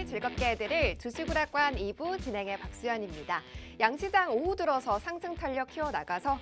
즐겁게 해드릴 주식오락관 2부 진행의 박수연입니다. 양시장 오후 들어서 상승 탄력 키워나가서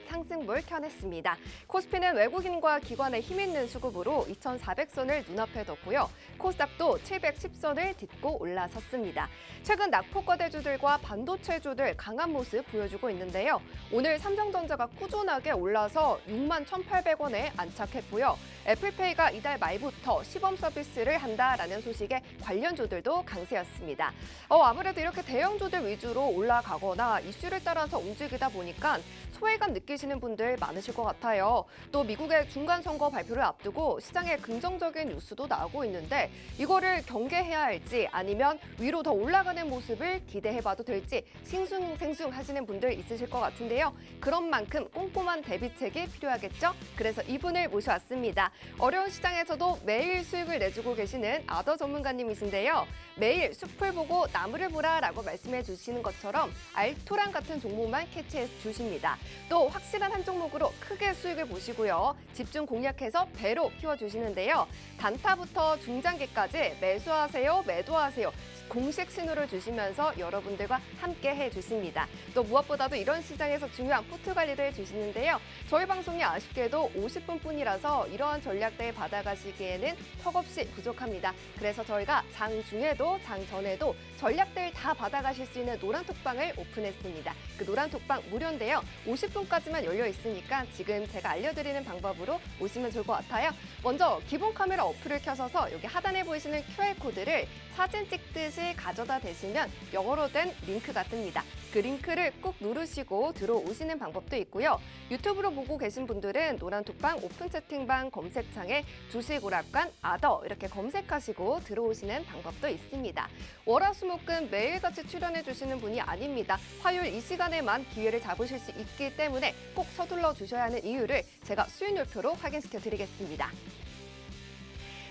상승불 켜냈습니다. 코스피는 외국인과 기관의 힘있는 수급으로 2,400선을 눈앞에 뒀고요. 코스닥도 710선을 딛고 올라섰습니다. 최근 낙폭과대주들과 반도체주들 강한 모습 보여주고 있는데요. 오늘 삼성전자가 꾸준하게 올라서 61,800원에 안착했고요. 애플페이가 이달 말부터 시범 서비스를 한다라는 소식에 관련주들도 강세였습니다. 아무래도 이렇게 대형주들 위주로 올라가거나 이슈를 따라서 움직이다 보니까 소외감 느끼시는 분들 많으실 것 같아요. 또 미국의 중간선거 발표를 앞두고 시장에 긍정적인 뉴스도 나오고 있는데 이거를 경계해야 할지 아니면 위로 더 올라가는 모습을 기대해봐도 될지 싱숭생숭 하시는 분들 있으실 것 같은데요. 그런 만큼 꼼꼼한 대비책이 필요하겠죠? 그래서 이분을 모셔왔습니다. 어려운 시장에서도 매일 수익을 내주고 계시는 아더 전문가님이신데요. 매일 숲을 보고 나무를 보라라고 말씀해 주시는 것처럼 알토란 같은 종목만 캐치해 주십니다. 또 확실한 한 종목으로 크게 수익을 보시고요. 집중 공략해서 배로 키워주시는데요. 단타부터 중장기까지 매수하세요, 매도하세요. 공식 신호를 주시면서 여러분들과 함께 해주십니다. 또 무엇보다도 이런 시장에서 중요한 포트 관리도 해주시는데요. 저희 방송이 아쉽게도 50분뿐이라서 이러한 전략들 받아가시기에는 턱없이 부족합니다. 그래서 저희가 장 중에도 장 전에도 전략들 다 받아가실 수 있는 노란톡방을 오픈했습니다. 그 노란톡방 무료인데요. 50분까지만 열려 있으니까 지금 제가 알려드리는 방법으로 오시면 좋을 것 같아요. 먼저 기본 카메라 어플을 켜셔서 여기 하단에 보이시는 QR코드를 사진 찍듯이 가져다 대시면 영어로 된 링크가 뜹니다. 그 링크를 꾹 누르시고 들어오시는 방법도 있고요. 유튜브로 보고 계신 분들은 노란톡방 오픈 채팅방 검색창에 주식오락관 아더 이렇게 검색하시고 들어오시는 방법도 있습니다. 월화수목금 매일같이 출연해 주시는 분이 아닙니다. 화요일 이 시간에만 기회를 잡으실 수 있기 때문에 꼭 서둘러 주셔야 하는 이유를 제가 수익률표로 확인시켜 드리겠습니다.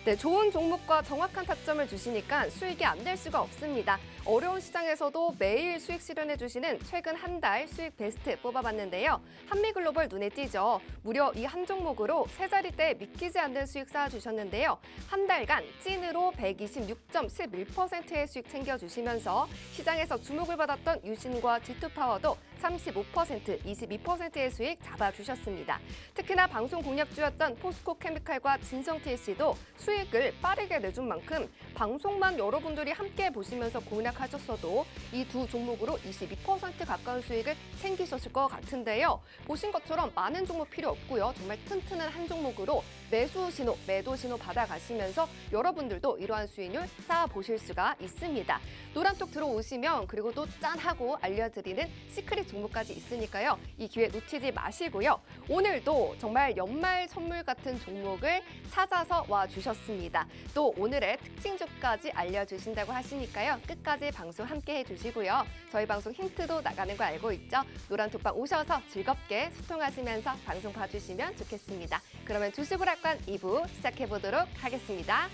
네, 좋은 종목과 정확한 타점을 주시니까 수익이 안 될 수가 없습니다. 어려운 시장에서도 매일 수익 실현해 주시는 최근 한 달 수익 베스트 뽑아봤는데요. 한미글로벌 눈에 띄죠. 무려 이 한 종목으로 세 자리대 믿기지 않는 수익 쌓아주셨는데요. 한 달간 찐으로 126.11%의 수익 챙겨주시면서 시장에서 주목을 받았던 유신과 G2파워도 35%, 22%의 수익 잡아주셨습니다. 특히나 방송 공략주였던 포스코케미칼과 진성TS도 수익을 빠르게 내준 만큼 방송만 여러분들이 함께 보시면서 공략하셨어도 이 두 종목으로 22% 가까운 수익을 챙기셨을 것 같은데요. 보신 것처럼 많은 종목 필요 없고요. 정말 튼튼한 한 종목으로 매수 신호, 매도 신호 받아가시면서 여러분들도 이러한 수익률 쌓아보실 수가 있습니다. 노란톡 들어오시면 그리고 또 짠하고 알려드리는 시크릿 종목까지 있으니까요. 이 기회 놓치지 마시고요. 오늘도 정말 연말 선물 같은 종목을 찾아서 와주셨습니다. 또 오늘의 특징주까지 알려주신다고 하시니까요. 끝까지 방송 함께 해주시고요. 저희 방송 힌트도 나가는 거 알고 있죠? 노란톡방 오셔서 즐겁게 소통하시면서 방송 봐주시면 좋겠습니다. 그러면 주식오락관 2부 시작해보도록 하겠습니다.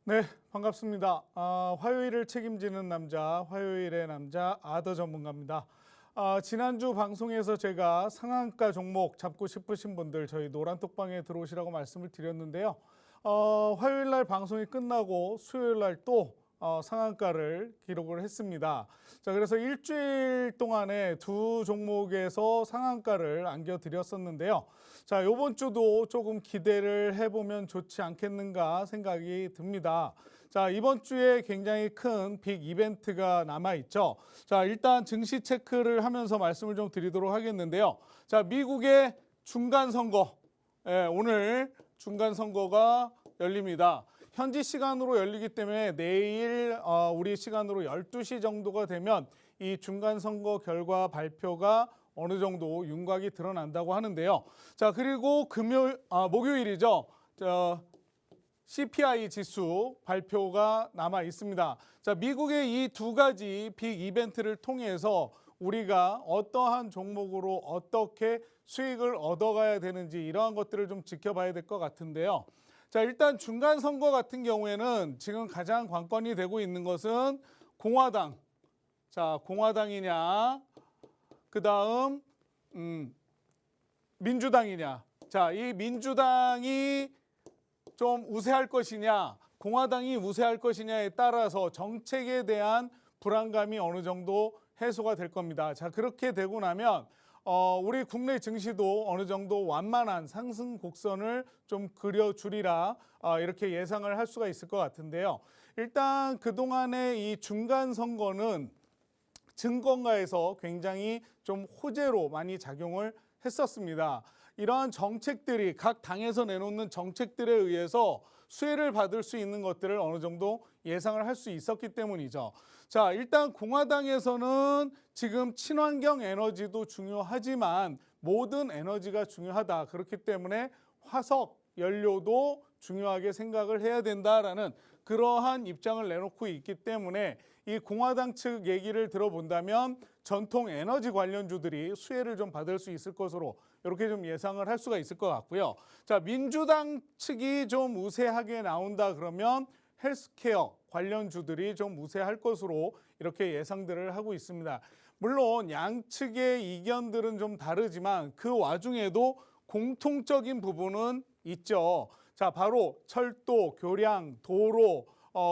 네, 반갑습니다. 화요일을 책임지는 남자, 화요일의 남자 아더 전문가입니다. 지난주 방송에서 제가 상한가 종목 잡고 싶으신 분들 저희 노란톡방에 들어오시라고 말씀을 드렸는데요. 화요일 날 방송이 끝나고 수요일 날 또 상한가를 기록을 했습니다. 자, 그래서 일주일 동안에 두 종목에서 상한가를 안겨드렸었는데요. 자, 이번 주도 조금 기대를 해보면 좋지 않겠는가 생각이 듭니다. 자, 이번 주에 굉장히 큰 빅 이벤트가 남아있죠. 자, 일단 증시 체크를 하면서 말씀을 좀 드리도록 하겠는데요. 자, 미국의 중간선거, 오늘 중간선거가 열립니다. 현지 시간으로 열리기 때문에 내일 우리 시간으로 12시 정도가 되면 이 중간선거 결과 발표가 어느 정도 윤곽이 드러난다고 하는데요. 자, 그리고 목요일이죠. CPI 지수 발표가 남아 있습니다. 자, 미국의 이 두 가지 빅 이벤트를 통해서 우리가 어떠한 종목으로 어떻게 수익을 얻어가야 되는지 이러한 것들을 좀 지켜봐야 될 것 같은데요. 자, 일단 중간 선거 같은 경우에는 지금 가장 관건이 되고 있는 것은 공화당. 자, 공화당이냐, 그다음 민주당이냐. 자, 이 민주당이 좀 우세할 것이냐, 공화당이 우세할 것이냐에 따라서 정책에 대한 불안감이 어느 정도 해소가 될 겁니다. 자, 그렇게 되고 나면 우리 국내 증시도 어느 정도 완만한 상승 곡선을 좀 그려주리라 이렇게 예상을 할 수가 있을 것 같은데요. 일단 그동안의 이 중간 선거는 증권가에서 굉장히 좀 호재로 많이 작용을 했었습니다. 이러한 정책들이 각 당에서 내놓는 정책들에 의해서 수혜를 받을 수 있는 것들을 어느 정도 예상을 할 수 있었기 때문이죠. 자, 일단 공화당에서는 지금 친환경 에너지도 중요하지만 모든 에너지가 중요하다. 그렇기 때문에 화석 연료도 중요하게 생각을 해야 된다라는 그러한 입장을 내놓고 있기 때문에 이 공화당 측 얘기를 들어본다면 전통 에너지 관련주들이 수혜를 좀 받을 수 있을 것으로 이렇게 좀 예상을 할 수가 있을 것 같고요. 자, 민주당 측이 좀 우세하게 나온다 그러면 헬스케어 관련주들이 좀 우세할 것으로 이렇게 예상들을 하고 있습니다. 물론 양측의 이견들은 좀 다르지만 그 와중에도 공통적인 부분은 있죠. 자, 바로 철도, 교량, 도로,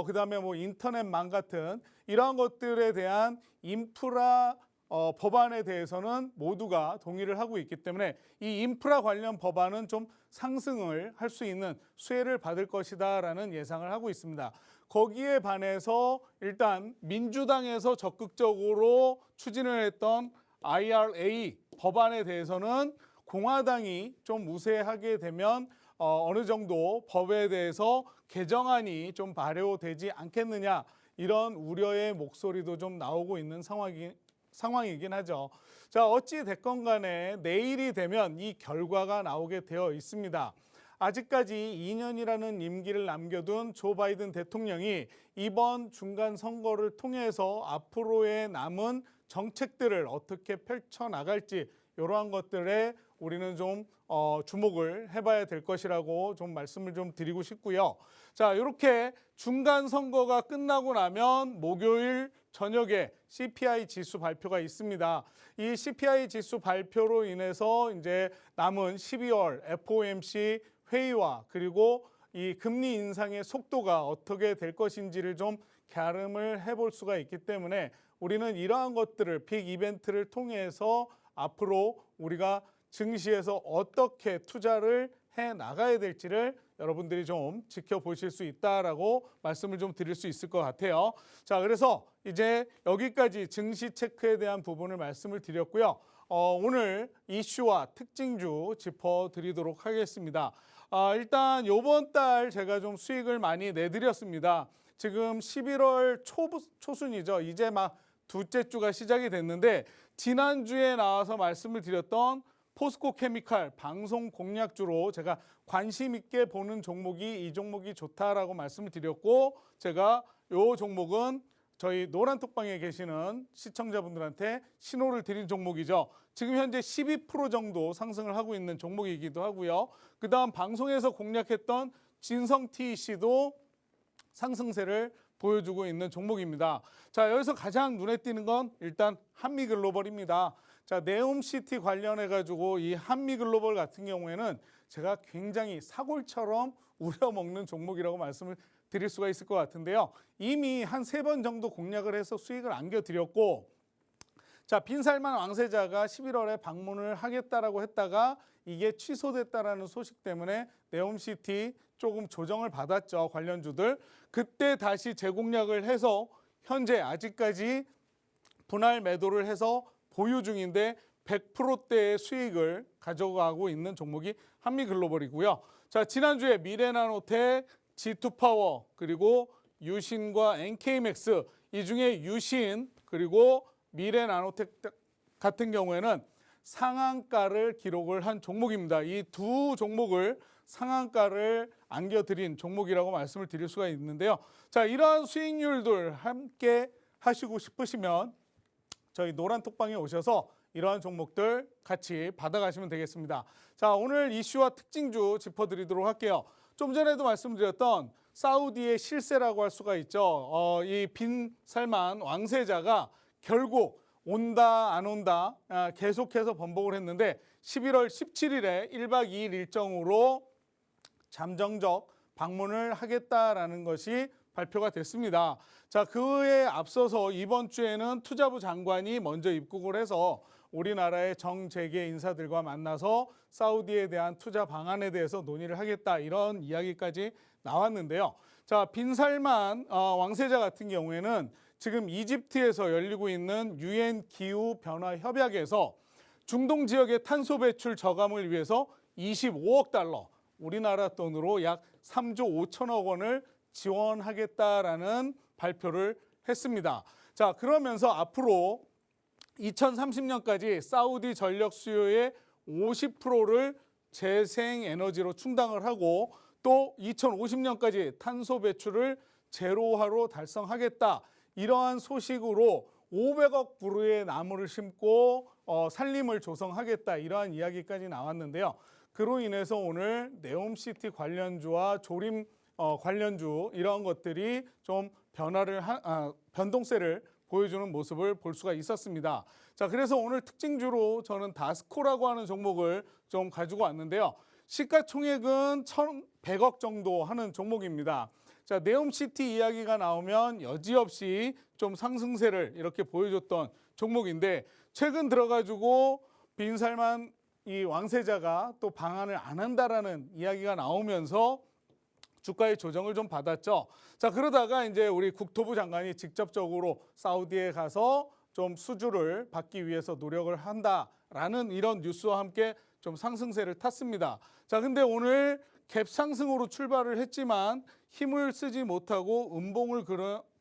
그다음에 뭐 인터넷망 같은 이러한 것들에 대한 인프라 법안에 대해서는 모두가 동의를 하고 있기 때문에 이 인프라 관련 법안은 좀 상승을 할 수 있는 수혜를 받을 것이다라는 예상을 하고 있습니다. 거기에 반해서 일단 민주당에서 적극적으로 추진을 했던 IRA 법안에 대해서는 공화당이 좀 우세하게 되면 어느 정도 법에 대해서 개정안이 좀 발효되지 않겠느냐 이런 우려의 목소리도 좀 나오고 있는 상황이긴 하죠. 자, 어찌 됐건 간에 내일이 되면 이 결과가 나오게 되어 있습니다. 아직까지 2년이라는 임기를 남겨둔 조 바이든 대통령이 이번 중간 선거를 통해서 앞으로의 남은 정책들을 어떻게 펼쳐나갈지 이러한 것들에 우리는 좀 주목을 해봐야 될 것이라고 좀 말씀을 좀 드리고 싶고요. 자, 이렇게 중간 선거가 끝나고 나면 목요일 저녁에 CPI 지수 발표가 있습니다. 이 CPI 지수 발표로 인해서 이제 남은 12월 FOMC 회의와 그리고 이 금리 인상의 속도가 어떻게 될 것인지를 좀 가름을 해볼 수가 있기 때문에 우리는 이러한 것들을 빅 이벤트를 통해서 앞으로 우리가 증시에서 어떻게 투자를 해 나가야 될지를 여러분들이 좀 지켜보실 수 있다라고 말씀을 좀 드릴 수 있을 것 같아요. 자, 그래서 이제 여기까지 증시 체크에 대한 부분을 말씀을 드렸고요. 오늘 이슈와 특징주 짚어드리도록 하겠습니다. 일단 이번 달 제가 좀 수익을 많이 내드렸습니다. 지금 11월 초순이죠. 이제 막 둘째 주가 시작이 됐는데 지난주에 나와서 말씀을 드렸던 포스코 케미칼 방송 공략주로 제가 관심 있게 보는 종목이 이 종목이 좋다라고 말씀을 드렸고 제가 이 종목은 저희 노란톡방에 계시는 시청자분들한테 신호를 드린 종목이죠. 지금 현재 12% 정도 상승을 하고 있는 종목이기도 하고요. 그 다음 방송에서 공략했던 진성 TEC도 상승세를 보여주고 있는 종목입니다. 자, 여기서 가장 눈에 띄는 건 일단 한미글로벌입니다. 자, 네옴시티 관련해 가지고 이 한미글로벌 같은 경우에는 제가 굉장히 사골처럼 우려먹는 종목이라고 말씀을 드릴 수가 있을 것 같은데요. 이미 한 3번 정도 공략을 해서 수익을 안겨드렸고, 자, 빈살만 왕세자가 11월에 방문을 하겠다라고 했다가 이게 취소됐다라는 소식 때문에 네옴시티 조금 조정을 받았죠. 관련주들. 그때 다시 재공략을 해서 현재 아직까지 분할 매도를 해서 보유 중인데 100%대의 수익을 가져가고 있는 종목이 한미글로벌이고요. 자, 지난주에 미래나노텍 G2파워 그리고 유신과 NK맥스 이 중에 유신 그리고 미래나노텍 같은 경우에는 상한가를 기록을 한 종목입니다. 이 두 종목을 상한가를 안겨드린 종목이라고 말씀을 드릴 수가 있는데요. 자, 이러한 수익률들 함께 하시고 싶으시면 저희 노란톡방에 오셔서 이러한 종목들 같이 받아가시면 되겠습니다. 자, 오늘 이슈와 특징주 짚어드리도록 할게요. 좀 전에도 말씀드렸던 사우디의 실세라고 할 수가 있죠. 이 빈 살만 왕세자가 결국 온다 안 온다 계속해서 번복을 했는데 11월 17일에 1박 2일 일정으로 잠정적 방문을 하겠다라는 것이 발표가 됐습니다. 자, 그에 앞서서 이번 주에는 투자부 장관이 먼저 입국을 해서 우리나라의 정재계 인사들과 만나서 사우디에 대한 투자 방안에 대해서 논의를 하겠다 이런 이야기까지 나왔는데요. 자, 빈살만 왕세자 같은 경우에는 지금 이집트에서 열리고 있는 유엔 기후 변화 협약에서 중동 지역의 탄소 배출 저감을 위해서 25억 달러, 우리나라 돈으로 약 3조 5천억 원을 지원하겠다라는 발표를 했습니다. 자, 그러면서 앞으로 2030년까지 사우디 전력 수요의 50%를 재생에너지로 충당을 하고 또 2050년까지 탄소 배출을 제로화로 달성하겠다. 이러한 소식으로 500억 그루의 나무를 심고 산림을 조성하겠다. 이러한 이야기까지 나왔는데요. 그로 인해서 오늘 네옴시티 관련주와 조림 관련주 이런 것들이 좀 변동세를 보여주는 모습을 볼 수가 있었습니다. 자, 그래서 오늘 특징주로 저는 다스코라고 하는 종목을 좀 가지고 왔는데요. 시가총액은 1,100억 정도 하는 종목입니다. 자, 네옴시티 이야기가 나오면 여지없이 좀 상승세를 이렇게 보여줬던 종목인데 최근 들어가지고 빈살만 이 왕세자가 또 방한을 안 한다라는 이야기가 나오면서 주가의 조정을 좀 받았죠. 자, 그러다가 이제 우리 국토부 장관이 직접적으로 사우디에 가서 좀 수주를 받기 위해서 노력을 한다라는 이런 뉴스와 함께 좀 상승세를 탔습니다. 자, 근데 오늘 갭 상승으로 출발을 했지만 힘을 쓰지 못하고 음봉을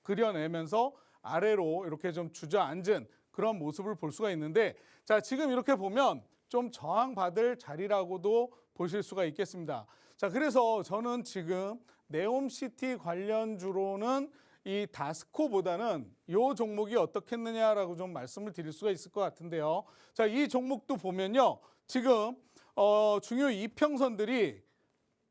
그려내면서 아래로 이렇게 좀 주저앉은 그런 모습을 볼 수가 있는데, 자, 지금 이렇게 보면 좀 저항받을 자리라고도 보실 수가 있겠습니다. 자, 그래서 저는 지금 네옴시티 관련주로는 이 다스코보다는 이 종목이 어떻겠느냐라고 좀 말씀을 드릴 수가 있을 것 같은데요. 자, 이 종목도 보면요. 지금 중요 이평선들이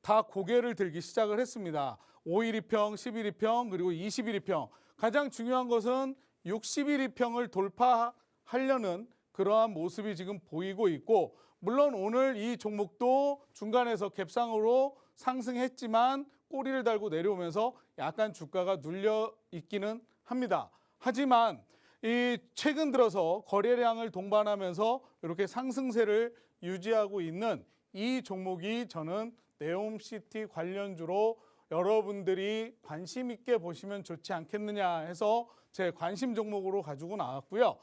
다 고개를 들기 시작을 했습니다. 5일2평, 11일이평, 그리고 21일이평. 가장 중요한 것은 60일이평을 돌파하려는 그러한 모습이 지금 보이고 있고, 물론 오늘 이 종목도 중간에서 갭상으로 상승했지만 꼬리를 달고 내려오면서 약간 주가가 눌려 있기는 합니다. 하지만 이 최근 들어서 거래량을 동반하면서 이렇게 상승세를 유지하고 있는 이 종목이 저는 네옴시티 관련주로 여러분들이 관심 있게 보시면 좋지 않겠느냐 해서 제 관심 종목으로 가지고 나왔고요.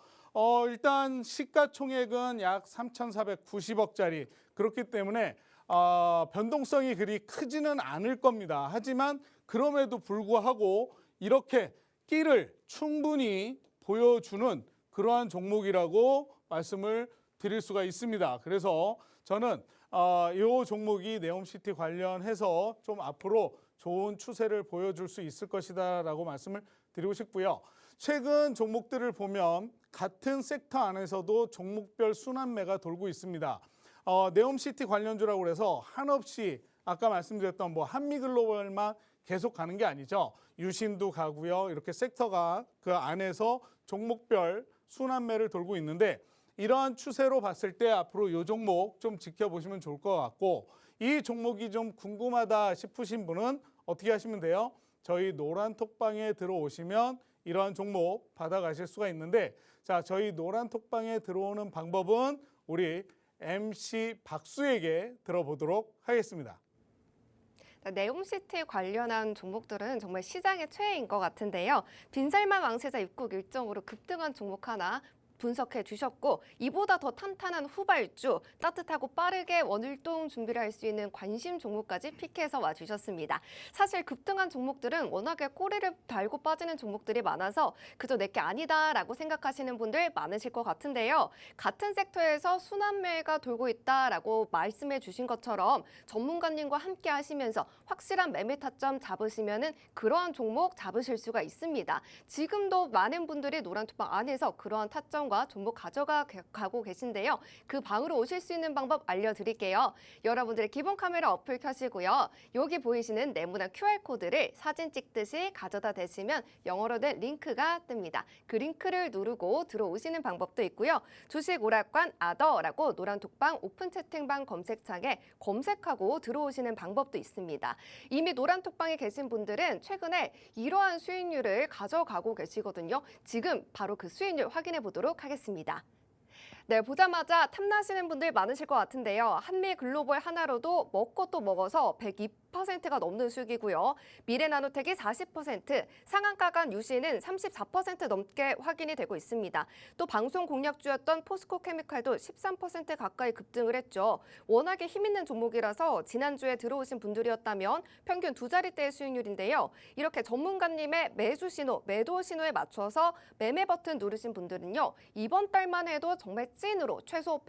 일단 시가총액은 약 3,490억짜리 그렇기 때문에 변동성이 그리 크지는 않을 겁니다. 하지만 그럼에도 불구하고 이렇게 끼를 충분히 보여주는 그러한 종목이라고 말씀을 드릴 수가 있습니다. 그래서 저는 이 종목이 네옴시티 관련해서 좀 앞으로 좋은 추세를 보여줄 수 있을 것이다 라고 말씀을 드리고 싶고요. 최근 종목들을 보면 같은 섹터 안에서도 종목별 순환매가 돌고 있습니다. 네옴시티 관련주라고 해서 한없이 아까 말씀드렸던 뭐 한미글로벌만 계속 가는 게 아니죠. 유신도 가고요. 이렇게 섹터가 그 안에서 종목별 순환매를 돌고 있는데 이러한 추세로 봤을 때 앞으로 이 종목 좀 지켜보시면 좋을 것 같고, 이 종목이 좀 궁금하다 싶으신 분은 어떻게 하시면 돼요? 저희 노란톡방에 들어오시면 이러한 종목 받아가실 수가 있는데, 자, 저희 노란톡방에 들어오는 방법은 우리 MC 박수에게 들어보도록 하겠습니다. 네옴시티 관련한 종목들은 정말 시장의 최애인 것 같은데요. 빈살만 왕세자 입국 일정으로 급등한 종목 하나 분석해 주셨고 이보다 더 탄탄한 후발주, 따뜻하고 빠르게 원율동 준비를 할 수 있는 관심 종목까지 픽해서 와주셨습니다. 사실 급등한 종목들은 워낙에 꼬리를 달고 빠지는 종목들이 많아서 그저 내게 아니다라고 생각하시는 분들 많으실 것 같은데요. 같은 섹터에서 순환매가 돌고 있다라고 말씀해 주신 것처럼 전문가님과 함께 하시면서 확실한 매매 타점 잡으시면은 그러한 종목 잡으실 수가 있습니다. 지금도 많은 분들이 노란톡방 안에서 그러한 타점과 종목 가져가고 계신데요. 그 방으로 오실 수 있는 방법 알려드릴게요. 여러분들의 기본 카메라 어플 켜시고요. 여기 보이시는 네모난 QR코드를 사진 찍듯이 가져다 대시면 영어로 된 링크가 뜹니다. 그 링크를 누르고 들어오시는 방법도 있고요. 주식 오락관 아더라고 노란톡방 오픈 채팅방 검색창에 검색하고 들어오시는 방법도 있습니다. 이미 노란톡방에 계신 분들은 최근에 이러한 수익률을 가져가고 계시거든요. 지금 바로 그 수익률 확인해 보도록 하겠습니다. 네, 보자마자 탐나시는 분들 많으실 것 같은데요. 한미글로벌 하나로도 먹고 또 먹어서 102%가 넘는 수익이고요. 미래나노텍이 40%, 상한가간 유시는 34% 넘게 확인이 되고 있습니다. 또 방송 공략주였던 포스코케미칼도 13% 가까이 급등을 했죠. 워낙에 힘있는 종목이라서 지난주에 들어오신 분들이었다면 평균 두 자릿대의 수익률인데요. 이렇게 전문가님의 매수 신호, 매도 신호에 맞춰서 매매 버튼 누르신 분들은요. 이번 달만 해도 정말 찐으로 최소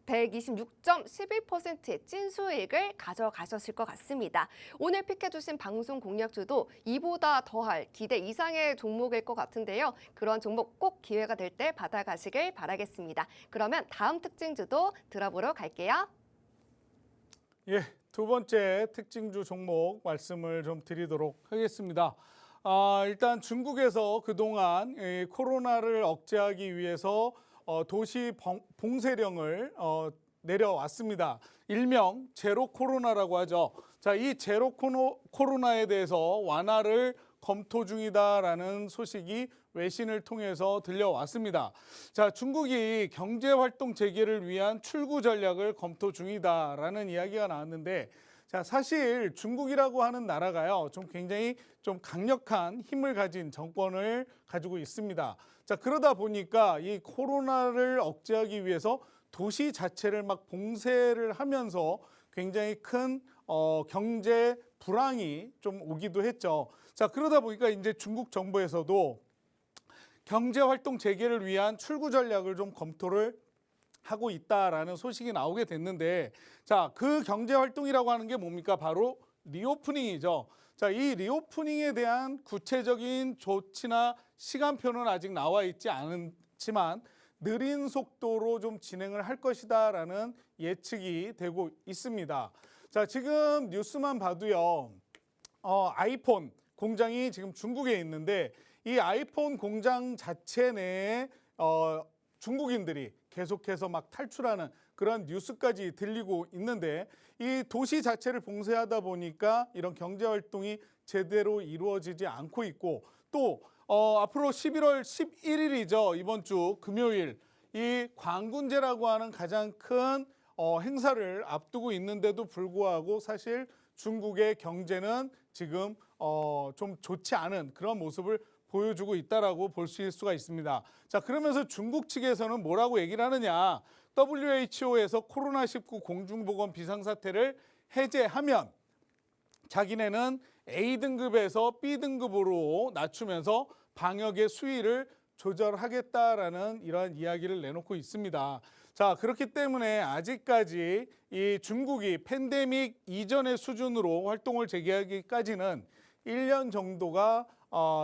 126.11%의 찐 수익을 가져가셨을 것 같습니다. 오늘 픽해주신 방송 공략주도 이보다 더할 기대 이상의 종목일 것 같은데요. 그런 종목 꼭 기회가 될 때 받아가시길 바라겠습니다. 그러면 다음 특징주도 들어보러 갈게요. 예, 두 번째 특징주 종목 말씀을 좀 드리도록 하겠습니다. 일단 중국에서 그동안 코로나를 억제하기 위해서 도시 봉쇄령을 내려왔습니다. 일명 제로 코로나라고 하죠. 자, 이 제로 코로나에 대해서 완화를 검토 중이다라는 소식이 외신을 통해서 들려왔습니다. 자, 중국이 경제활동 재개를 위한 출구 전략을 검토 중이다라는 이야기가 나왔는데, 자, 사실 중국이라고 하는 나라가요, 좀 굉장히 좀 강력한 힘을 가진 정권을 가지고 있습니다. 자, 그러다 보니까 이 코로나를 억제하기 위해서 도시 자체를 막 봉쇄를 하면서 굉장히 큰 경제 불황이 좀 오기도 했죠. 자, 그러다 보니까 이제 중국 정부에서도 경제활동 재개를 위한 출구 전략을 좀 검토를 하고 있다라는 소식이 나오게 됐는데, 자, 그 경제활동이라고 하는 게 뭡니까? 바로 리오프닝이죠. 자, 이 리오프닝에 대한 구체적인 조치나 시간표는 아직 나와 있지 않지만 느린 속도로 좀 진행을 할 것이다라는 예측이 되고 있습니다. 자, 지금 뉴스만 봐도요, 아이폰 공장이 지금 중국에 있는데 이 아이폰 공장 자체 내에 중국인들이 계속해서 막 탈출하는 그런 뉴스까지 들리고 있는데, 이 도시 자체를 봉쇄하다 보니까 이런 경제 활동이 제대로 이루어지지 않고 있고, 또 앞으로 11월 11일이죠. 이번 주 금요일 이 광군제라고 하는 가장 큰 행사를 앞두고 있는데도 불구하고 사실 중국의 경제는 지금 좀 좋지 않은 그런 모습을 보여주고 있다라고 볼 수가 있습니다. 자, 그러면서 중국 측에서는 뭐라고 얘기를 하느냐? WHO에서 코로나19 공중보건 비상사태를 해제하면 자기네는 A등급에서 B등급으로 낮추면서 방역의 수위를 조절하겠다라는 이러한 이야기를 내놓고 있습니다. 자, 그렇기 때문에 아직까지 이 중국이 팬데믹 이전의 수준으로 활동을 재개하기까지는 1년 정도가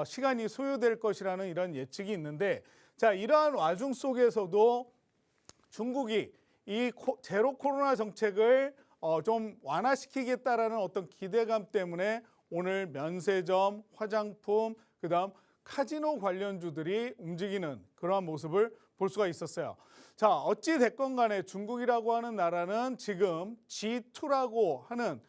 시간이 소요될 것이라는 이런 예측이 있는데, 자, 이러한 와중 속에서도 중국이 이 제로 코로나 정책을 좀 완화시키겠다라는 어떤 기대감 때문에 오늘 면세점, 화장품, 그다음 카지노 관련주들이 움직이는 그러한 모습을 볼 수가 있었어요. 자, 어찌 됐건 간에 중국이라고 하는 나라는 지금 G2라고 하는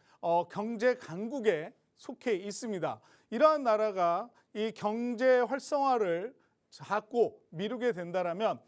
경제 강국에 속해 있습니다. 이러한 나라가 이 경제 활성화를 자꾸 미루게 된다라면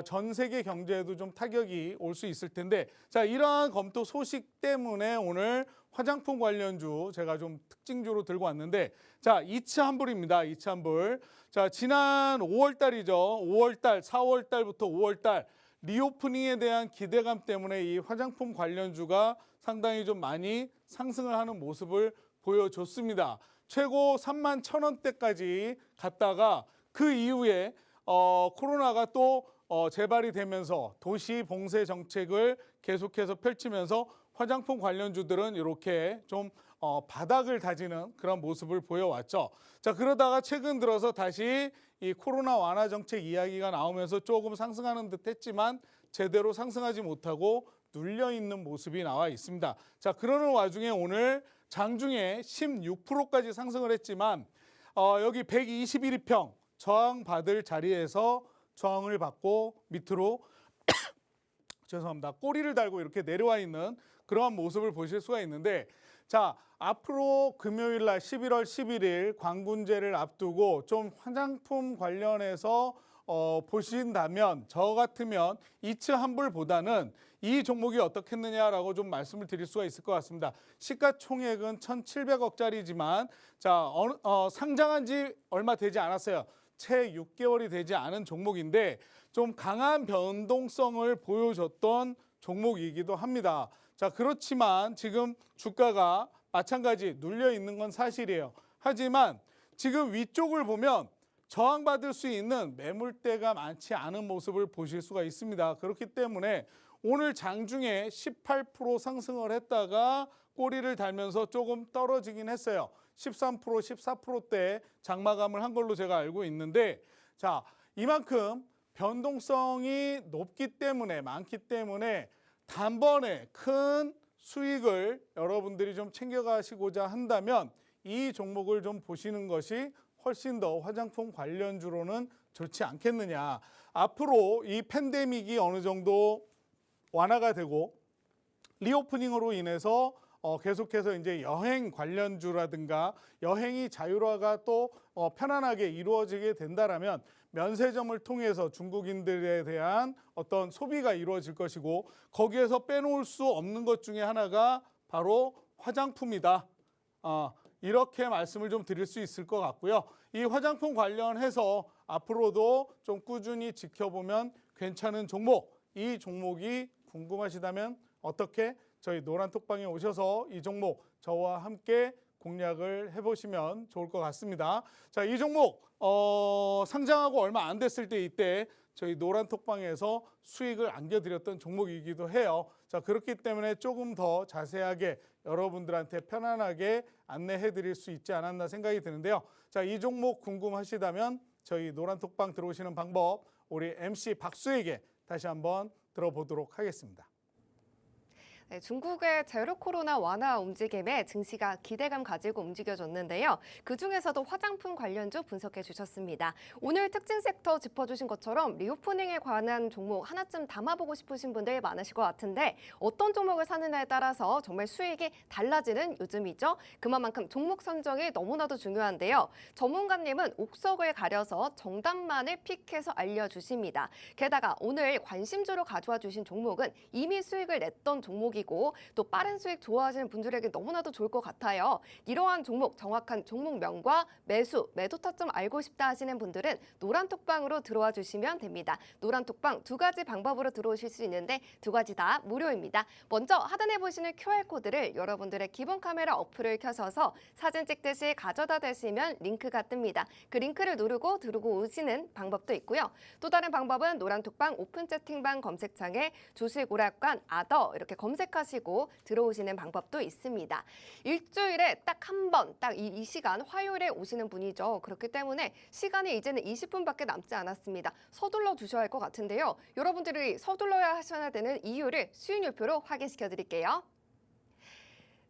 전 세계 경제에도 좀 타격이 올 수 있을 텐데, 자, 이러한 검토 소식 때문에 오늘 화장품 관련주 제가 좀 특징주로 들고 왔는데, 자, 이츠한불입니다. 이츠한불. 자, 지난 5월 달이죠. 5월 달, 4월 달부터 5월 달 리오프닝에 대한 기대감 때문에 이 화장품 관련주가 상당히 좀 많이 상승을 하는 모습을 보여줬습니다. 최고 31,000원대까지 갔다가 그 이후에 코로나가 또 재발이 되면서 도시 봉쇄 정책을 계속해서 펼치면서 화장품 관련주들은 이렇게 좀 바닥을 다지는 그런 모습을 보여왔죠. 자, 그러다가 최근 들어서 다시 이 코로나 완화 정책 이야기가 나오면서 조금 상승하는 듯 했지만 제대로 상승하지 못하고 눌려 있는 모습이 나와 있습니다. 자, 그러는 와중에 오늘 장중에 16%까지 상승을 했지만 여기 121평 저항받을 자리에서 저항을 받고 밑으로 죄송합니다. 꼬리를 달고 이렇게 내려와 있는 그러한 모습을 보실 수가 있는데, 자, 앞으로 금요일 날 11월 11일 광군제를 앞두고 좀 화장품 관련해서 보신다면 저 같으면 이츠한불보다는 이 종목이 어떻겠느냐라고 좀 말씀을 드릴 수가 있을 것 같습니다. 시가총액은 1,700억짜리지만 자, 상장한 지 얼마 되지 않았어요. 채 6개월이 되지 않은 종목인데 좀 강한 변동성을 보여줬던 종목이기도 합니다. 자, 그렇지만 지금 주가가 마찬가지 눌려 있는 건 사실이에요. 하지만 지금 위쪽을 보면 저항받을 수 있는 매물대가 많지 않은 모습을 보실 수가 있습니다. 그렇기 때문에 오늘 장중에 18% 상승을 했다가 꼬리를 달면서 조금 떨어지긴 했어요. 13%, 14%대 장마감을 한 걸로 제가 알고 있는데, 자, 이만큼 변동성이 높기 때문에 많기 때문에 단번에 큰 수익을 여러분들이 좀 챙겨가시고자 한다면 이 종목을 좀 보시는 것이 훨씬 더 화장품 관련주로는 좋지 않겠느냐. 앞으로 이 팬데믹이 어느 정도 완화가 되고 리오프닝으로 인해서 계속해서 이제 여행 관련주라든가 여행이 자율화가 또 편안하게 이루어지게 된다라면 면세점을 통해서 중국인들에 대한 어떤 소비가 이루어질 것이고 거기에서 빼놓을 수 없는 것 중에 하나가 바로 화장품이다. 이렇게 말씀을 좀 드릴 수 있을 것 같고요. 이 화장품 관련해서 앞으로도 좀 꾸준히 지켜보면 괜찮은 종목, 이 종목이 궁금하시다면 어떻게 저희 노란톡방에 오셔서 이 종목 저와 함께 공략을 해보시면 좋을 것 같습니다. 자, 이 종목 상장하고 얼마 안 됐을 때 이때 저희 노란톡방에서 수익을 안겨드렸던 종목이기도 해요. 자, 그렇기 때문에 조금 더 자세하게 여러분들한테 편안하게 안내해드릴 수 있지 않았나 생각이 드는데요. 자, 이 종목 궁금하시다면 저희 노란톡방 들어오시는 방법 우리 MC 박수에게 다시 한번 들어보도록 하겠습니다. 네, 중국의 제로 코로나 완화 움직임에 증시가 기대감 가지고 움직여졌는데요. 그중에서도 화장품 관련주 분석해 주셨습니다. 오늘 특징 섹터 짚어주신 것처럼 리오프닝에 관한 종목 하나쯤 담아보고 싶으신 분들 많으실 것 같은데 어떤 종목을 사느냐에 따라서 정말 수익이 달라지는 요즘이죠. 그만큼 종목 선정이 너무나도 중요한데요. 전문가님은 옥석을 가려서 정답만을 픽해서 알려주십니다. 게다가 오늘 관심주로 가져와 주신 종목은 이미 수익을 냈던 종목이 또 빠른 수익 좋아하시는 분들에게 너무나도 좋을 것 같아요. 이러한 종목, 정확한 종목명과 매수, 매도 타점 알고 싶다 하시는 분들은 노란톡방으로 들어와 주시면 됩니다. 노란톡방 두 가지 방법으로 들어오실 수 있는데 두 가지 다 무료입니다. 먼저 하단에 보시는 QR코드를 여러분들의 기본 카메라 어플을 켜셔서 사진 찍듯이 가져다 대시면 링크가 뜹니다. 그 링크를 누르고 들어오고 오시는 방법도 있고요. 또 다른 방법은 노란톡방 오픈 채팅방 검색창에 주식오락관 아더 이렇게 검색하시고 들어오시는 방법도 있습니다. 일주일에 딱 한 번, 딱 이 시간 화요일에 오시는 분이죠. 그렇기 때문에 시간이 이제는 20분밖에 남지 않았습니다. 서둘러 주셔야 할 것 같은데요. 여러분들이 서둘러야 하셔야 되는 이유를 수익률표로 확인시켜 드릴게요.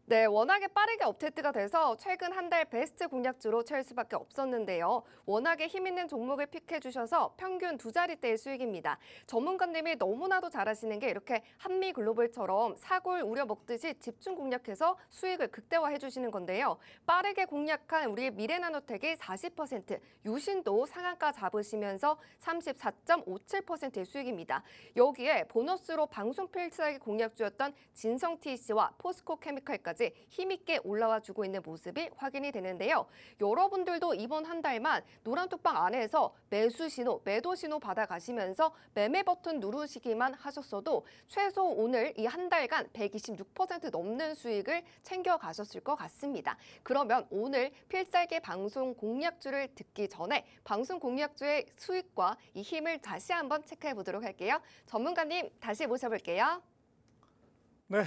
네, 워낙에 빠르게 업데이트가 돼서 최근 한 달 베스트 공략주로 채울 수밖에 없었는데요. 워낙에 힘있는 종목을 픽해 주셔서 평균 두 자릿대의 수익입니다. 전문가님이 너무나도 잘하시는 게 이렇게 한미글로벌처럼 사골 우려 먹듯이 집중 공략해서 수익을 극대화해 주시는 건데요. 빠르게 공략한 우리 미래나노텍이 40%, 유신도 상한가 잡으시면서 34.57%의 수익입니다. 여기에 보너스로 방송 필살기 공략주였던 진성TC와 포스코케미칼까지 상승세까지 힘있게 올라와 주고 있는 모습이 확인이 되는데요. 여러분들도 이번 한 달만 노란톡방 안에서 매수 신호, 매도 신호 받아가시면서 매매 버튼 누르시기만 하셨어도 최소 오늘 이 한 달간 126% 넘는 수익을 챙겨가셨을 것 같습니다. 그러면 오늘 필살기 방송 공략주를 듣기 전에 방송 공략주의 수익과 이 힘을 다시 한번 체크해 보도록 할게요. 전문가님 다시 모셔볼게요. 네,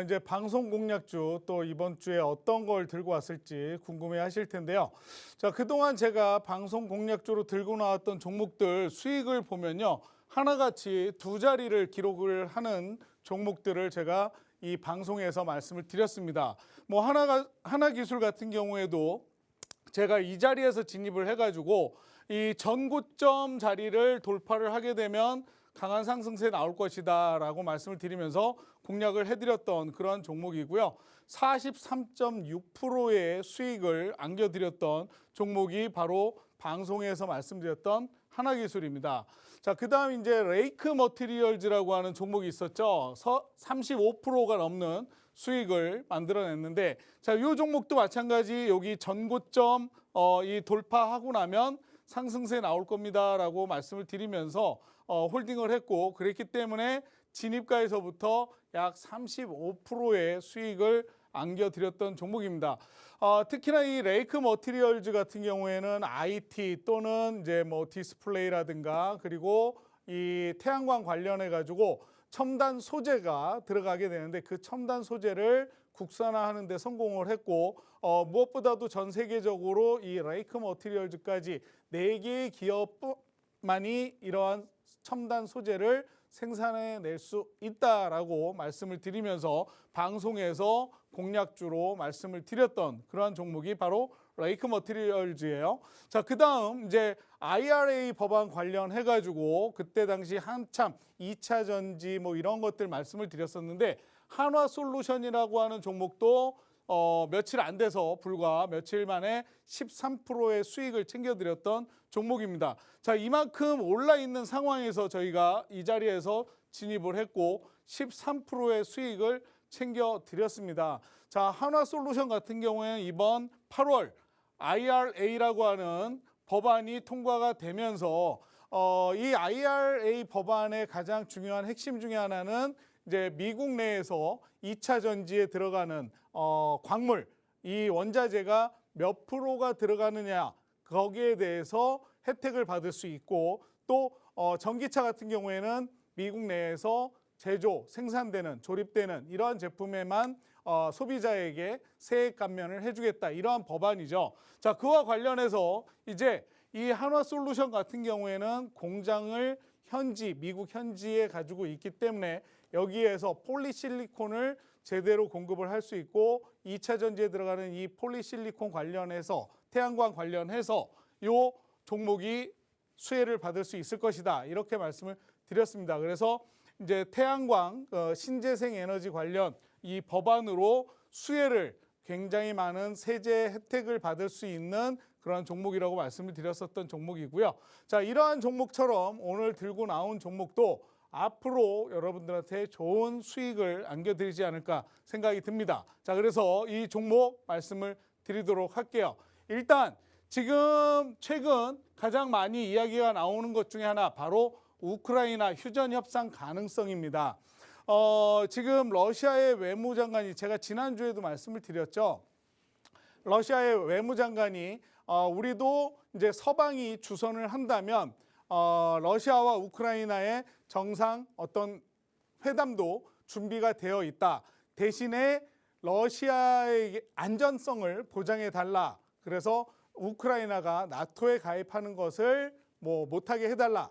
이제 방송 공략주 또 이번 주에 어떤 걸 들고 왔을지 궁금해 하실 텐데요. 자, 그동안 제가 방송 공략주로 들고 나왔던 종목들 수익을 보면요. 하나같이 두 자리를 기록을 하는 종목들을 제가 이 방송에서 말씀을 드렸습니다. 뭐 하나기술 같은 경우에도 제가 이 자리에서 진입을 해가지고 이 전고점 자리를 돌파를 하게 되면 강한 상승세 나올 것이다 라고 말씀을 드리면서 공략을 해드렸던 그런 종목이고요. 43.6%의 수익을 안겨드렸던 종목이 바로 방송에서 말씀드렸던 하나기술입니다. 자, 그 다음 이제 레이크 머티리얼즈라고 하는 종목이 있었죠. 35%가 넘는 수익을 만들어냈는데, 자, 이 종목도 마찬가지 여기 전고점 이 돌파하고 나면 상승세 나올 겁니다라고 말씀을 드리면서 홀딩을 했고, 그랬기 때문에 진입가에서부터 약 35%의 수익을 안겨드렸던 종목입니다. 특히나 이 레이크 머티리얼즈 같은 경우에는 IT 또는 이제 뭐 디스플레이라든가 그리고 이 태양광 관련해 가지고 첨단 소재가 들어가게 되는데 그 첨단 소재를 국산화하는 데 성공을 했고 무엇보다도 전 세계적으로 이 레이크 머티리얼즈까지 4개의 기업만이 이러한 첨단 소재를 생산해낼 수 있다라고 말씀을 드리면서 방송에서 공략주로 말씀을 드렸던 그러한 종목이 바로 레이크 머티리얼즈예요. 자, 그다음 이제 IRA 법안 관련해 가지고 그때 당시 한참 2차 전지 뭐 이런 것들 말씀을 드렸었는데 한화솔루션이라고 하는 종목도 며칠 안 돼서 불과 며칠 만에 13%의 수익을 챙겨드렸던 종목입니다. 자, 이만큼 올라 있는 상황에서 저희가 이 자리에서 진입을 했고 13%의 수익을 챙겨드렸습니다. 자, 한화솔루션 같은 경우에는 이번 8월 IRA라고 하는 법안이 통과가 되면서 이 IRA 법안의 가장 중요한 핵심 중에 하나는 이제 미국 내에서 2차 전지에 들어가는 광물, 이 원자재가 몇 프로가 들어가느냐 거기에 대해서 혜택을 받을 수 있고 또 전기차 같은 경우에는 미국 내에서 제조, 생산되는, 조립되는 이러한 제품에만 소비자에게 세액 감면을 해주겠다 이러한 법안이죠. 자, 그와 관련해서 이제 이 한화솔루션 같은 경우에는 공장을 미국 현지에 가지고 있기 때문에 여기에서 폴리실리콘을 제대로 공급을 할 수 있고 2차 전지에 들어가는 이 폴리실리콘 관련해서 태양광 관련해서 이 종목이 수혜를 받을 수 있을 것이다 이렇게 말씀을 드렸습니다. 그래서 이제 태양광 신재생 에너지 관련 이 법안으로 수혜를 굉장히 많은 세제 혜택을 받을 수 있는 그런 종목이라고 말씀을 드렸었던 종목이고요. 자, 이러한 종목처럼 오늘 들고 나온 종목도 앞으로 여러분들한테 좋은 수익을 안겨드리지 않을까 생각이 듭니다. 자, 그래서 이 종목 말씀을 드리도록 할게요. 일단 지금 최근 가장 많이 이야기가 나오는 것 중에 하나 바로 우크라이나 휴전 협상 가능성입니다. 지금 러시아의 외무장관이 제가 지난주에도 말씀을 드렸죠. 러시아의 외무장관이 우리도 이제 서방이 주선을 한다면 러시아와 우크라이나의 정상 어떤 회담도 준비가 되어 있다. 대신에 러시아의 안전성을 보장해 달라. 그래서 우크라이나가 나토에 가입하는 것을 못하게 해달라.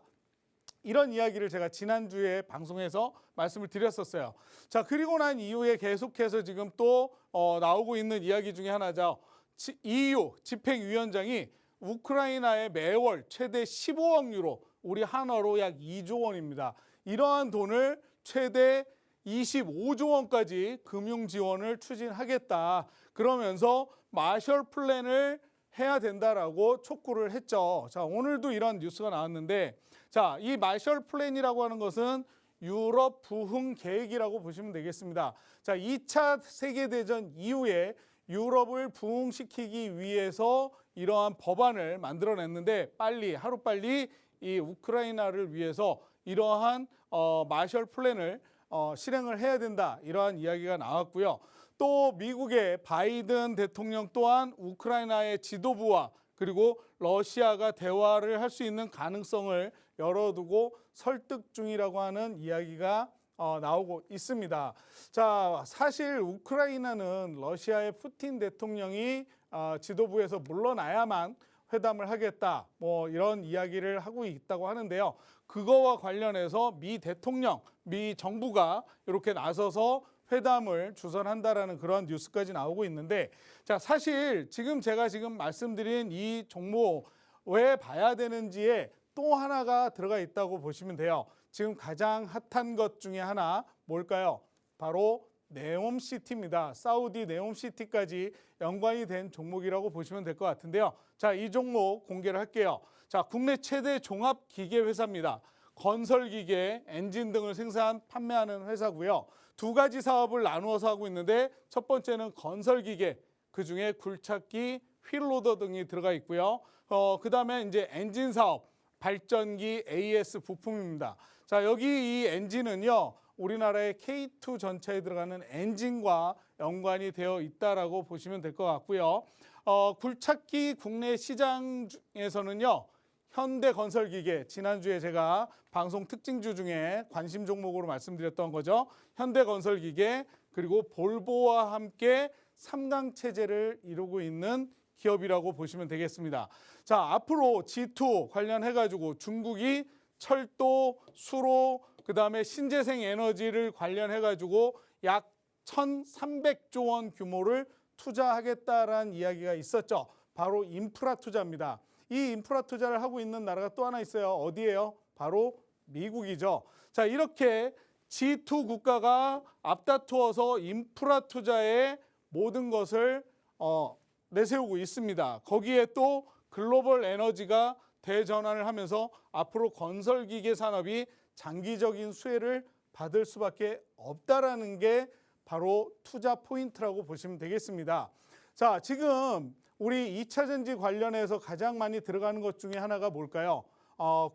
이런 이야기를 제가 지난주에 방송에서 말씀을 드렸었어요. 자, 그리고 난 이후에 계속해서 지금 또 나오고 있는 이야기 중에 하나죠. EU 집행위원장이 우크라이나에 매월 최대 15억 유로, 우리 한화로 약 2조 원입니다. 이러한 돈을 최대 25조 원까지 금융 지원을 추진하겠다. 그러면서 마셜 플랜을 해야 된다라고 촉구를 했죠. 자, 오늘도 이런 뉴스가 나왔는데, 자, 이 마셜 플랜이라고 하는 것은 유럽 부흥 계획이라고 보시면 되겠습니다. 자, 2차 세계대전 이후에 유럽을 부흥시키기 위해서 이러한 법안을 만들어냈는데 하루빨리 이 우크라이나를 위해서 이러한 마셜 플랜을 실행을 해야 된다. 이러한 이야기가 나왔고요. 또 미국의 바이든 대통령 또한 우크라이나의 지도부와 그리고 러시아가 대화를 할 수 있는 가능성을 열어두고 설득 중이라고 하는 이야기가 나오고 있습니다. 자, 사실 우크라이나는 러시아의 푸틴 대통령이 지도부에서 물러나야만 회담을 하겠다, 뭐 이런 이야기를 하고 있다고 하는데요. 그거와 관련해서 미 대통령, 미 정부가 이렇게 나서서 회담을 주선한다라는 그런 뉴스까지 나오고 있는데, 자, 사실 제가 말씀드린 이 종목 왜 봐야 되는지에 또 하나가 들어가 있다고 보시면 돼요. 지금 가장 핫한 것 중에 하나 뭘까요? 바로 네옴시티입니다. 사우디 네옴시티까지 연관이 된 종목이라고 보시면 될 것 같은데요. 자, 이 종목 공개를 할게요. 자, 국내 최대 종합기계 회사입니다. 건설기계, 엔진 등을 판매하는 회사고요. 두 가지 사업을 나누어서 하고 있는데 첫 번째는 건설기계, 그중에 굴착기, 휠로더 등이 들어가 있고요. 그다음에 이제 엔진 사업, 발전기, AS 부품입니다. 자, 여기 이 엔진은요, 우리나라의 K2 전차에 들어가는 엔진과 연관이 되어 있다라고 보시면 될 것 같고요. 굴착기 국내 시장에서는요, 현대건설기계, 지난주에 제가 방송 특징주 중에 관심 종목으로 말씀드렸던 거죠. 현대건설기계, 그리고 볼보와 함께 3강 체제를 이루고 있는 기업이라고 보시면 되겠습니다. 자, 앞으로 G2 관련해가지고 중국이 철도, 수로, 그다음에 신재생 에너지를 관련해가지고 약 1,300조 원 규모를 투자하겠다라는 이야기가 있었죠. 바로 인프라 투자입니다. 이 인프라 투자를 하고 있는 나라가 또 하나 있어요. 어디예요? 바로 미국이죠. 자, 이렇게 G2 국가가 앞다투어서 인프라 투자에 모든 것을 내세우고 있습니다. 거기에 또 글로벌 에너지가 대전환을 하면서 앞으로 건설기계 산업이 장기적인 수혜를 받을 수밖에 없다라는 게 바로 투자 포인트라고 보시면 되겠습니다. 자, 지금 우리 2차 전지 관련해서 가장 많이 들어가는 것 중에 하나가 뭘까요?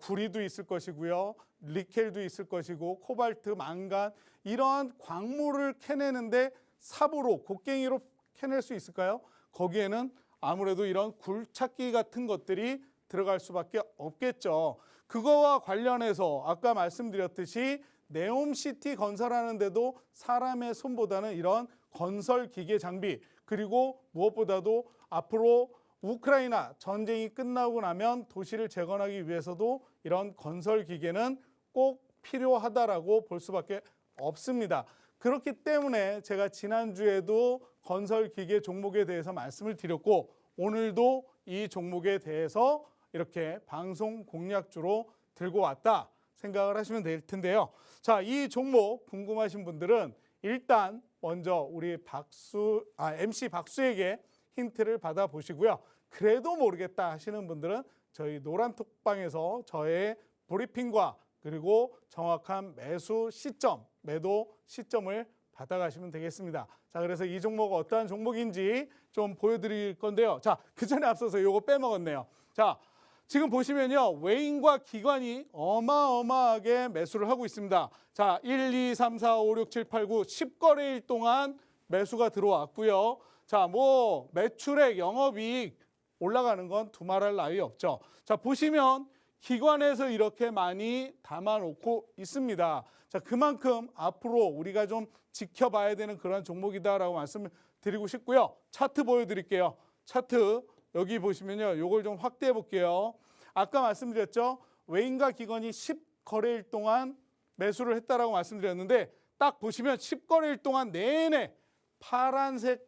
구리도 있을 것이고요. 니켈도 있을 것이고, 코발트, 망간, 이러한 광물을 캐내는데 삽으로, 곡괭이로 캐낼 수 있을까요? 거기에는 아무래도 이런 굴착기 같은 것들이 들어갈 수밖에 없겠죠. 그거와 관련해서 아까 말씀드렸듯이 네옴시티 건설하는데도 사람의 손보다는 이런 건설 기계 장비, 그리고 무엇보다도 앞으로 우크라이나 전쟁이 끝나고 나면 도시를 재건하기 위해서도 이런 건설 기계는 꼭 필요하다라고 볼 수밖에 없습니다. 그렇기 때문에 제가 지난주에도 건설 기계 종목에 대해서 말씀을 드렸고, 오늘도 이 종목에 대해서 이렇게 방송 공략주로 들고 왔다 생각을 하시면 될 텐데요. 자, 이 종목 궁금하신 분들은 일단 먼저 우리 MC 박수에게 힌트를 받아보시고요. 그래도 모르겠다 하시는 분들은 저희 노란톡방에서 저의 브리핑과 그리고 정확한 매수 시점, 매도 시점을 받아가시면 되겠습니다. 자, 그래서 이 종목 어떠한 종목인지 좀 보여드릴 건데요. 자, 그 전에 앞서서 이거 빼먹었네요. 자, 지금 보시면요, 외인과 기관이 어마어마하게 매수를 하고 있습니다. 자, 1, 2, 3, 4, 5, 6, 7, 8, 9, 10거래일 동안 매수가 들어왔고요. 자, 뭐 매출액, 영업이익 올라가는 건 두말할 나위 없죠. 자, 보시면 기관에서 이렇게 많이 담아놓고 있습니다. 자, 그만큼 앞으로 우리가 좀 지켜봐야 되는 그런 종목이다라고 말씀을 드리고 싶고요. 차트 보여드릴게요. 차트 여기 보시면요, 요걸 좀 확대해 볼게요. 아까 말씀드렸죠, 외인과 기관이 10거래일 동안 매수를 했다라고 말씀드렸는데, 딱 보시면 10거래일 동안 내내 파란색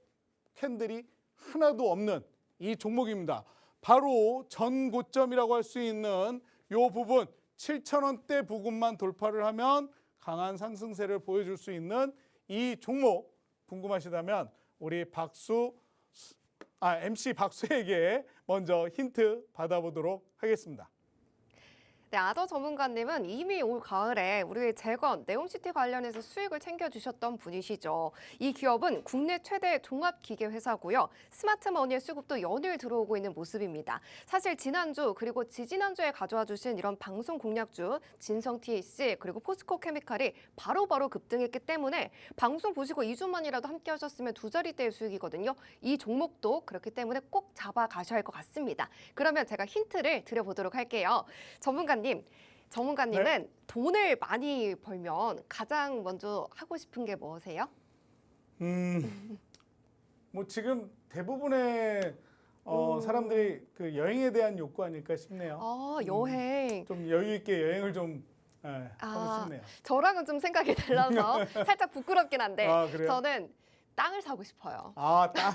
캔들이 하나도 없는 이 종목입니다. 바로 전 고점이라고 할 수 있는 요 부분 7,000원대 부근만 돌파를 하면 강한 상승세를 보여줄 수 있는 이 종목 궁금하시다면 우리 MC 박수에게 먼저 힌트 받아보도록 하겠습니다. 네, 아더 전문가님은 이미 올 가을에 우리의 재건, 네옴시티 관련해서 수익을 챙겨주셨던 분이시죠. 이 기업은 국내 최대 종합기계 회사고요. 스마트머니의 수급도 연일 들어오고 있는 모습입니다. 사실 지난주 그리고 지지난주에 가져와 주신 이런 방송 공략주 진성 TAC 그리고 포스코 케미칼이 바로바로 급등했기 때문에 방송 보시고 2주만이라도 함께 하셨으면 두 자릿대의 수익이거든요. 이 종목도 그렇기 때문에 꼭 잡아가셔야 할 것 같습니다. 그러면 제가 힌트를 드려보도록 할게요. 전문가님은 네. 돈을 많이 벌면 가장 먼저 하고 싶은 게 뭐세요? 뭐 지금 대부분의 사람들이 그 여행에 대한 욕구 아닐까 싶네요. 여행. 좀 여유 있게 여행을 좀 아, 하고 싶네요. 저랑은 좀 생각이 달라서 살짝 부끄럽긴 한데 아, 그래요? 저는 땅을 사고 싶어요. 아, 땅.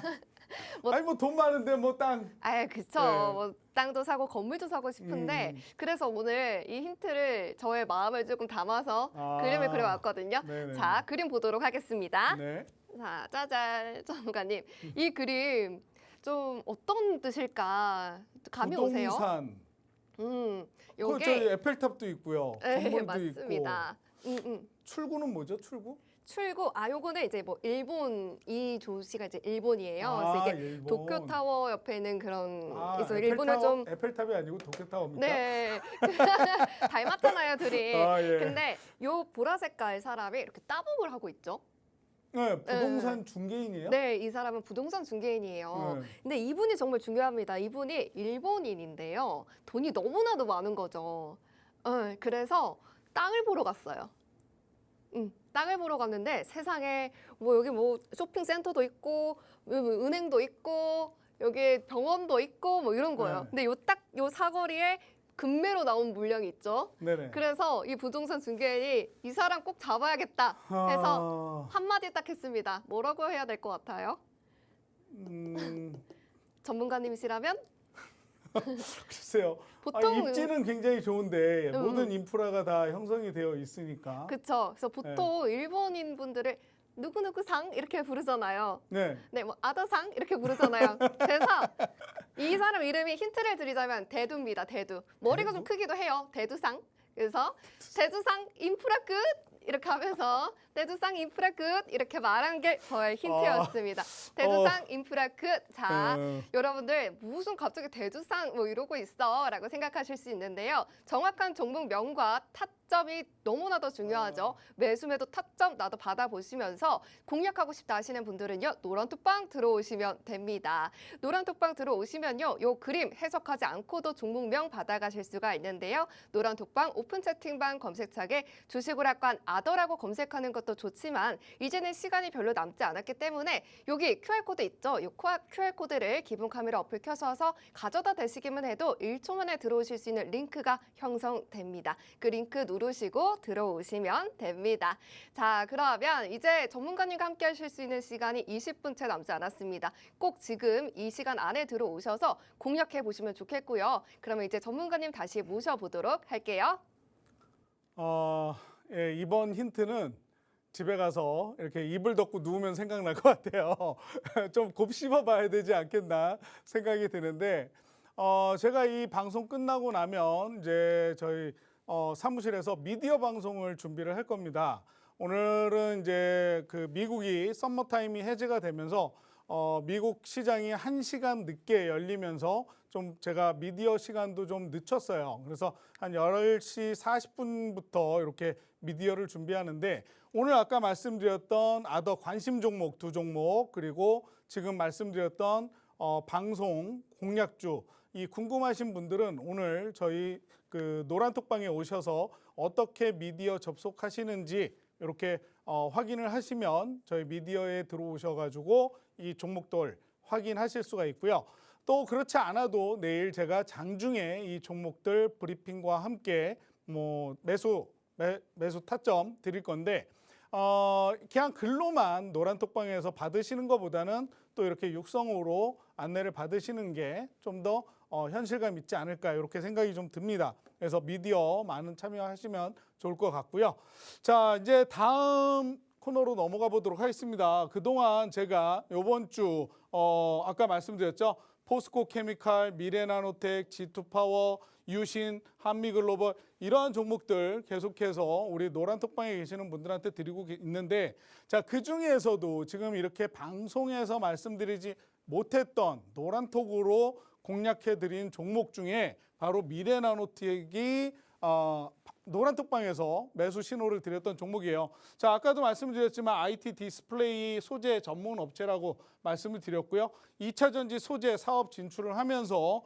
뭐- 아니 뭐 돈 많은데 뭐 땅. 아, 그쵸. 네. 뭐 땅도 사고 건물도 사고 싶은데 그래서 오늘 이 힌트를 저의 마음을 조금 담아서 아. 그림을 그려왔거든요. 네네. 자, 그림 보도록 하겠습니다. 네. 자, 짜잔, 전문가님. 이 그림 좀 어떤 뜻일까? 감이 오세요? 부동산. 그 요게 저희 에펠탑도 있고요. 네, 건물도 맞습니다. 있고. 출구는 뭐죠? 출구? 출구, 요거는 이제 뭐 일본, 이 도시가 이제 일본이에요. 아, 그래서 이게 일본. 도쿄타워 옆에는 그런, 아, 그래서 일본은 좀, 에펠탑이 아니고 도쿄타워입니까? 네. 닮았잖아요, 둘이. 아, 예. 근데 요 보라 색깔 사람이 이렇게 따봉을 하고 있죠. 네, 부동산 중개인이에요? 네, 이 사람은 부동산 중개인이에요. 네. 근데 이분이 정말 중요합니다. 이분이 일본인인데요. 돈이 너무나도 많은 거죠. 그래서 땅을 보러 갔어요. 땅을 보러 갔는데 세상에 뭐 여기 뭐 쇼핑센터도 있고 뭐 은행도 있고 여기 병원도 있고 뭐 이런 거예요. 네. 근데 요 사거리에 금매로 나온 물량이 있죠. 네네. 그래서 이 부동산 중개인이 이 사람 꼭 잡아야겠다 해서 한마디 딱 했습니다. 뭐라고 해야 될 것 같아요? 전문가님이시라면? 글쎄요. 보통 입지는 굉장히 좋은데 모든 인프라가 다 형성이 되어 있으니까. 그쵸. 그래서 보통 일본인 분들을 누구누구 상 이렇게 부르잖아요. 네. 네, 뭐 아더상 이렇게 부르잖아요. 그래서 이 사람 이름이 힌트를 드리자면 대두입니다. 대두. 머리가 좀 크기도 해요. 대두상. 그래서 대두상 인프라 끝 이렇게 하면서 대두상 인프라 끝 이렇게 말한 게 저의 힌트였습니다. 대두상 인프라 끝. 자, 여러분들 무슨 갑자기 대두상 뭐 이러고 있어라고 생각하실 수 있는데요. 정확한 종목명과 타점이 너무나도 중요하죠. 매수매도 타점 나도 받아보시면서 공략하고 싶다 하시는 분들은요. 노란톡방 들어오시면 됩니다. 노란톡방 들어오시면요. 요 그림 해석하지 않고도 종목명 받아가실 수가 있는데요. 노란톡방 오픈 채팅방 검색창에 주식오락관 아더라고 검색하는 것도 좋지만 이제는 시간이 별로 남지 않았기 때문에 여기 QR코드 있죠? 이 QR코드를 기본 카메라 어플 켜셔서 가져다 대시기만 해도 1초 만에 들어오실 수 있는 링크가 형성됩니다. 그 링크 누르시고 들어오시면 됩니다. 자, 그러면 이제 전문가님과 함께 하실 수 있는 시간이 20분 채 남지 않았습니다. 꼭 지금 이 시간 안에 들어오셔서 공략해 보시면 좋겠고요. 그러면 이제 전문가님 다시 모셔보도록 할게요. 예, 이번 힌트는 집에 가서 이렇게 이불 덮고 누우면 생각날 것 같아요. 좀 곱씹어 봐야 되지 않겠나 생각이 드는데 제가 이 방송 끝나고 나면 이제 저희 사무실에서 미디어 방송을 준비를 할 겁니다. 오늘은 이제 그 미국이 썸머타임이 해제가 되면서 미국 시장이 1시간 늦게 열리면서 좀 제가 미디어 시간도 좀 늦췄어요. 그래서 한 10시 40분부터 이렇게 미디어를 준비하는데 오늘 아까 말씀드렸던 아더 관심 종목 2종목 그리고 지금 말씀드렸던 방송 공략주 이 궁금하신 분들은 오늘 저희 그 노란톡방에 오셔서 어떻게 미디어 접속하시는지 이렇게 확인을 하시면 저희 미디어에 들어오셔가지고 이 종목들 확인하실 수가 있고요. 또 그렇지 않아도 내일 제가 장중에 이 종목들 브리핑과 함께 뭐 매수 타점 드릴 건데 그냥 글로만 노란톡방에서 받으시는 것보다는 또 이렇게 육성으로 안내를 받으시는 게 좀 더 현실감 있지 않을까 이렇게 생각이 좀 듭니다. 그래서 미디어 많은 참여하시면 좋을 것 같고요. 자, 이제 다음 코너로 넘어가 보도록 하겠습니다. 그동안 제가 이번 주 아까 말씀드렸죠. 포스코 케미칼, 미래나노텍, G2파워 유신, 한미글로벌 이러한 종목들 계속해서 우리 노란톡방에 계시는 분들한테 드리고 있는데 자, 그중에서도 지금 이렇게 방송에서 말씀드리지 못했던 노란톡으로 공략해드린 종목 중에 바로 미래나노텍이 노란톡방에서 매수 신호를 드렸던 종목이에요. 자, 아까도 말씀드렸지만 IT 디스플레이 소재 전문 업체라고 말씀을 드렸고요. 2차 전지 소재 사업 진출을 하면서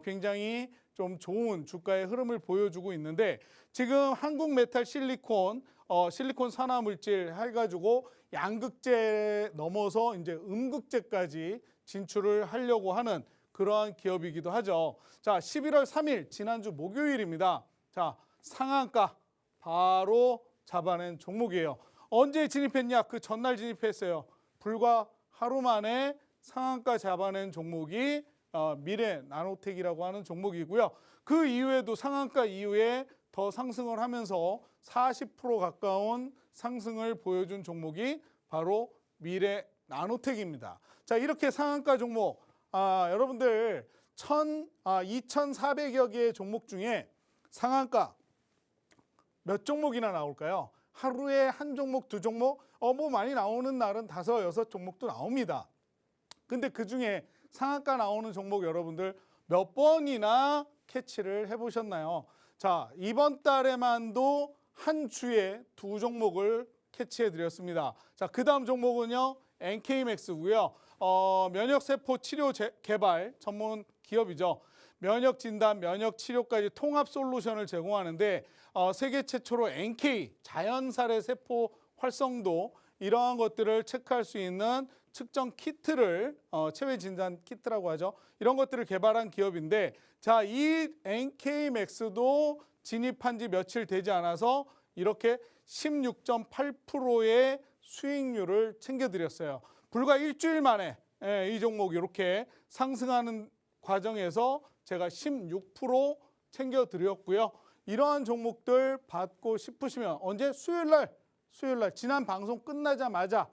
굉장히 좀 좋은 주가의 흐름을 보여주고 있는데 지금 한국 메탈 실리콘 실리콘 산화물질 해가지고 양극재 넘어서 이제 음극재까지 진출을 하려고 하는 그러한 기업이기도 하죠. 자, 11월 3일 지난주 목요일입니다. 자, 상한가 바로 잡아낸 종목이에요. 언제 진입했냐? 그 전날 진입했어요. 불과 하루 만에 상한가 잡아낸 종목이 미래나노텍이라고 하는 종목이고요. 그 이후에도 상한가 이후에 더 상승을 하면서 40% 가까운 상승을 보여준 종목이 바로 미래나노텍입니다. 자, 이렇게 상한가 종목 여러분들 2,400여 개의 종목 중에 상한가 몇 종목이나 나올까요? 하루에 한 종목, 두 종목, 뭐 많이 나오는 날은 5, 6종목도 나옵니다. 근데 그 중에 상한가 나오는 종목 여러분들 몇 번이나 캐치를 해보셨나요? 자, 이번 달에만도 한 주에 2종목을 캐치해드렸습니다. 자, 그 다음 종목은요, NK맥스고요. 면역세포 치료 개발 전문 기업이죠. 면역 진단, 면역 치료까지 통합 솔루션을 제공하는데 세계 최초로 NK 자연살해 세포 활성도 이러한 것들을 체크할 수 있는 측정 키트를 체외 진단 키트라고 하죠. 이런 것들을 개발한 기업인데 자, 이 NK맥스도 진입한 지 며칠 되지 않아서 이렇게 16.8%의 수익률을 챙겨드렸어요. 불과 일주일 만에 이 종목 이렇게 상승하는 과정에서 제가 16% 챙겨드렸고요. 이러한 종목들 받고 싶으시면 언제? 수요일날 지난 방송 끝나자마자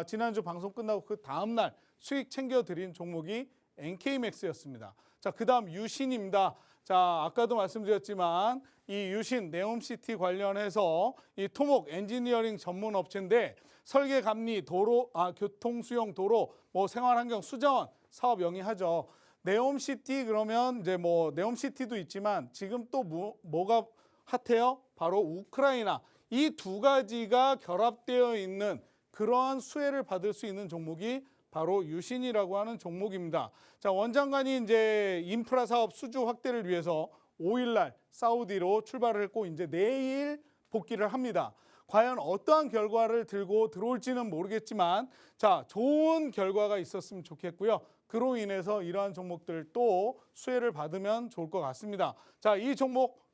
지난주 방송 끝나고 그 다음날 수익 챙겨드린 종목이 NK맥스였습니다. 자, 그 다음 유신입니다. 자, 아까도 말씀드렸지만 이 유신 네옴시티 관련해서 이 토목 엔지니어링 전문 업체인데 설계 감리, 도로, 교통 수용 도로, 뭐 생활환경 수자원 사업 영위하죠. 네옴시티 그러면 이제 뭐 네옴시티도 있지만 지금 또 뭐가 핫해요? 바로 우크라이나. 이 두 가지가 결합되어 있는 그러한 수혜를 받을 수 있는 종목이 바로 유신이라고 하는 종목입니다. 자, 원장관이 이제 인프라 사업 수주 확대를 위해서 5일날 사우디로 출발을 했고 이제 내일 복귀를 합니다. 과연 어떠한 결과를 들고 들어올지는 모르겠지만 자, 좋은 결과가 있었으면 좋겠고요. 그로 인해서 이러한 종목들 또 수혜를 받으면 좋을 것 같습니다. 자, 이 종목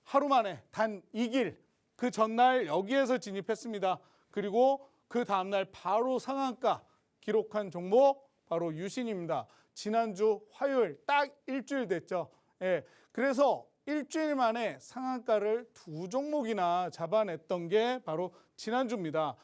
하루 만에 단 2길 그 전날 여기에서 진입했습니다. 그리고 그 다음날 바로 상한가 기록한 종목 바로 유신입니다. 지난주 화요일 딱 일주일 됐죠. 예, 그래서 일주일 만에 상한가를 2종목이나 잡아냈던 게 바로 지난주입니다.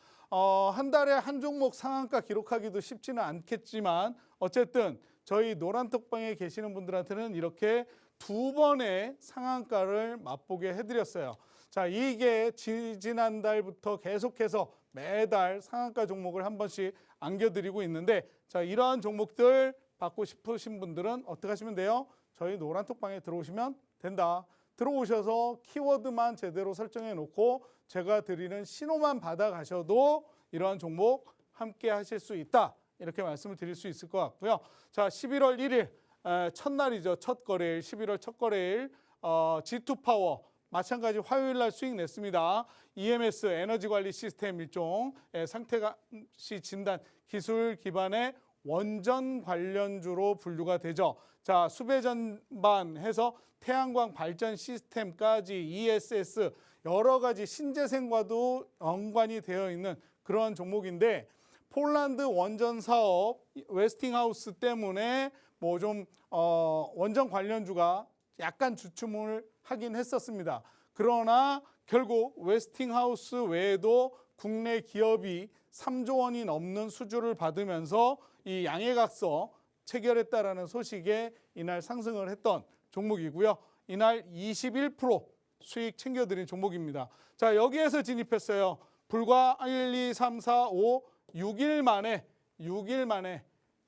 한 달에 한 종목 상한가 기록하기도 쉽지는 않겠지만 어쨌든 저희 노란톡방에 계시는 분들한테는 이렇게 2번의 상한가를 맛보게 해드렸어요. 자, 이게 지난달부터 계속해서 매달 상한가 종목을 한 번씩 안겨드리고 있는데 자, 이러한 종목들 받고 싶으신 분들은 어떻게 하시면 돼요? 저희 노란톡방에 들어오시면 된다. 들어오셔서 키워드만 제대로 설정해 놓고 제가 드리는 신호만 받아가셔도 이러한 종목 함께 하실 수 있다. 이렇게 말씀을 드릴 수 있을 것 같고요. 자, 11월 1일 첫날이죠. 첫 거래일 11월 첫 거래일 G2파워 마찬가지 화요일 날 수익 냈습니다. EMS 에너지 관리 시스템 일종 상태가시 진단 기술 기반의 원전 관련주로 분류가 되죠. 자, 수배 전반해서 태양광 발전 시스템까지 ESS 여러 가지 신재생과도 연관이 되어 있는 그런 종목인데 폴란드 원전 사업 웨스팅하우스 때문에 뭐 좀 원전 관련주가 약간 주춤을 하긴 했었습니다. 그러나 결국 웨스팅하우스 외에도 국내 기업이 3조 원이 넘는 수주를 받으면서 이 양해각서 체결했다라는 소식에 이날 상승을 했던 종목이고요. 이날 21% 수익 챙겨드린 종목입니다. 자, 여기에서 진입했어요. 불과 1, 2, 3, 4, 5, 6일 만에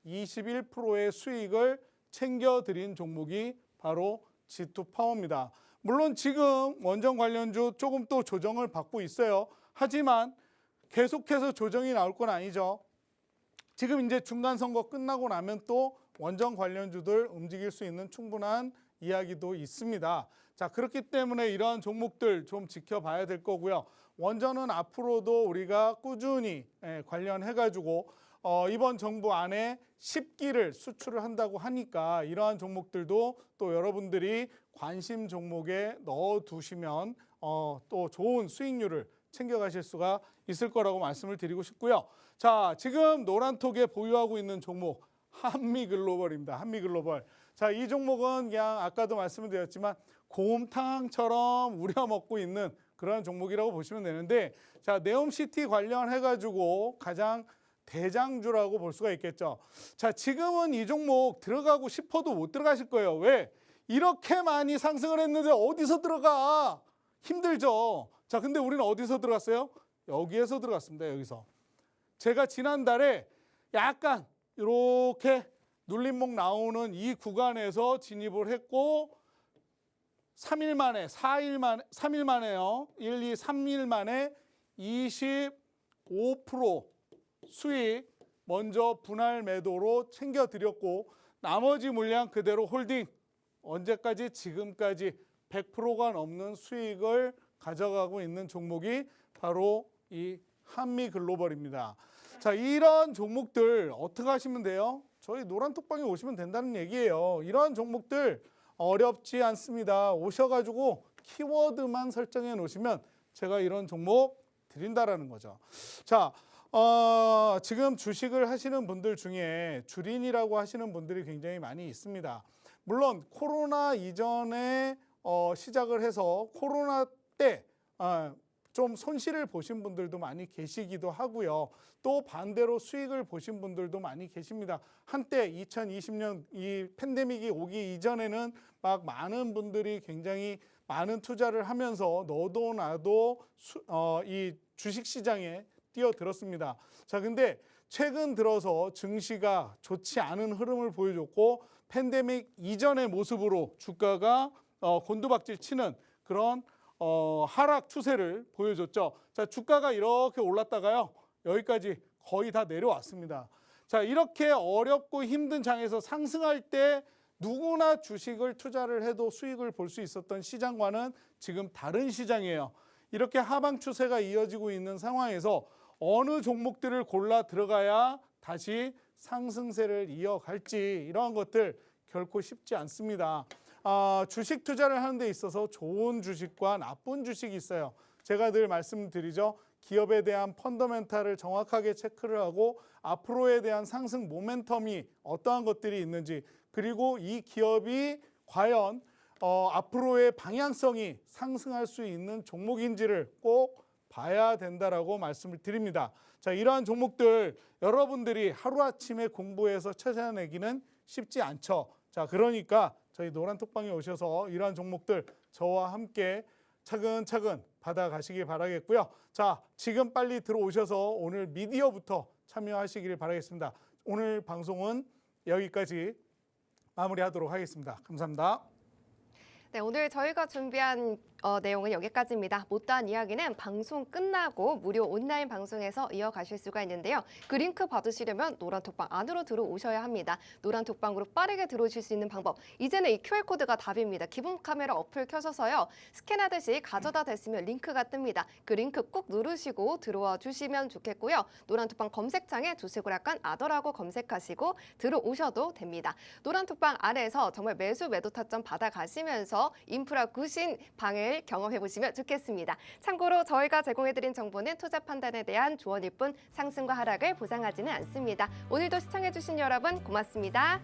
21%의 수익을 챙겨드린 종목이 바로 G2파워입니다. 물론 지금 원전 관련주 조금 또 조정을 받고 있어요. 하지만 계속해서 조정이 나올 건 아니죠. 지금 이제 중간선거 끝나고 나면 또 원전 관련주들 움직일 수 있는 충분한 이야기도 있습니다. 자, 그렇기 때문에 이러한 종목들 좀 지켜봐야 될 거고요. 원전은 앞으로도 우리가 꾸준히 관련해가지고 이번 정부 안에 10기를 수출을 한다고 하니까 이러한 종목들도 또 여러분들이 관심 종목에 넣어두시면 또 좋은 수익률을 챙겨가실 수가 있을 거라고 말씀을 드리고 싶고요. 자, 지금 노란톡에 보유하고 있는 종목 한미글로벌입니다. 한미글로벌. 자, 이 종목은 그냥 아까도 말씀을 드렸지만 곰탕처럼 우려먹고 있는 그런 종목이라고 보시면 되는데, 자, 네옴시티 관련해가지고 가장 대장주라고 볼 수가 있겠죠. 자, 지금은 이 종목 들어가고 싶어도 못 들어가실 거예요. 왜? 이렇게 많이 상승을 했는데 어디서 들어가? 힘들죠. 자, 근데 우리는 어디서 들어갔어요? 여기에서 들어갔습니다. 여기서. 제가 지난달에 약간 이렇게 눌림목 나오는 이 구간에서 진입을 했고 3일 만에, 3일 만에요. 1, 2, 3일 만에 25% 수익 먼저 분할 매도로 챙겨드렸고 나머지 물량 그대로 홀딩. 언제까지? 지금까지 100%가 넘는 수익을 가져가고 있는 종목이 바로 이 한미글로벌입니다. 자, 이런 종목들 어떻게 하시면 돼요? 저희 노란톡방에 오시면 된다는 얘기예요. 이런 종목들 어렵지 않습니다. 오셔가지고 키워드만 설정해 놓으시면 제가 이런 종목 드린다라는 거죠. 자, 지금 주식을 하시는 분들 중에 주린이라고 하시는 분들이 굉장히 많이 있습니다. 물론 코로나 이전에 시작을 해서 코로나 때 좀 손실을 보신 분들도 많이 계시기도 하고요. 또 반대로 수익을 보신 분들도 많이 계십니다. 한때 2020년 이 팬데믹이 오기 이전에는 막 많은 분들이 굉장히 많은 투자를 하면서 너도 나도 이 주식시장에 뛰어들었습니다. 자, 근데 최근 들어서 증시가 좋지 않은 흐름을 보여줬고 팬데믹 이전의 모습으로 주가가 곤두박질 치는 그런 하락 추세를 보여줬죠. 자, 주가가 이렇게 올랐다가요. 여기까지 거의 다 내려왔습니다. 자, 이렇게 어렵고 힘든 장에서 상승할 때 누구나 주식을 투자를 해도 수익을 볼 수 있었던 시장과는 지금 다른 시장이에요. 이렇게 하방 추세가 이어지고 있는 상황에서 어느 종목들을 골라 들어가야 다시 상승세를 이어갈지 이러한 것들 결코 쉽지 않습니다. 주식 투자를 하는 데 있어서 좋은 주식과 나쁜 주식이 있어요. 제가 늘 말씀드리죠. 기업에 대한 펀더멘탈을 정확하게 체크를 하고 앞으로에 대한 상승 모멘텀이 어떠한 것들이 있는지, 그리고 이 기업이 과연 앞으로의 방향성이 상승할 수 있는 종목인지를 꼭 봐야 된다라고 말씀을 드립니다. 자, 이러한 종목들 여러분들이 하루아침에 공부해서 찾아내기는 쉽지 않죠. 자, 그러니까 저희 노란톡방에 오셔서 이러한 종목들 저와 함께 차근차근 받아가시기 바라겠고요. 자, 지금 빨리 들어오셔서 오늘 미디어부터 참여하시기를 바라겠습니다. 오늘 방송은 여기까지 마무리하도록 하겠습니다. 감사합니다. 네, 오늘 저희가 준비한 내용은 여기까지입니다. 못다한 이야기는 방송 끝나고 무료 온라인 방송에서 이어가실 수가 있는데요. 그 링크 받으시려면 노란톡방 안으로 들어오셔야 합니다. 노란톡방으로 빠르게 들어오실 수 있는 방법. 이제는 이 QR코드가 답입니다. 기본 카메라 어플 켜셔서요. 스캔하듯이 가져다 댔으면 링크가 뜹니다. 그 링크 꾹 누르시고 들어와 주시면 좋겠고요. 노란톡방 검색창에 주식오락관 아더라고 검색하시고 들어오셔도 됩니다. 노란톡방 안에서 정말 매수 매도 타점 받아가시면서 인프라 구신 방을 경험해보시면 좋겠습니다. 참고로 저희가 제공해드린 정보는 투자 판단에 대한 조언일 뿐 상승과 하락을 보장하지는 않습니다. 오늘도 시청해주신 여러분 고맙습니다.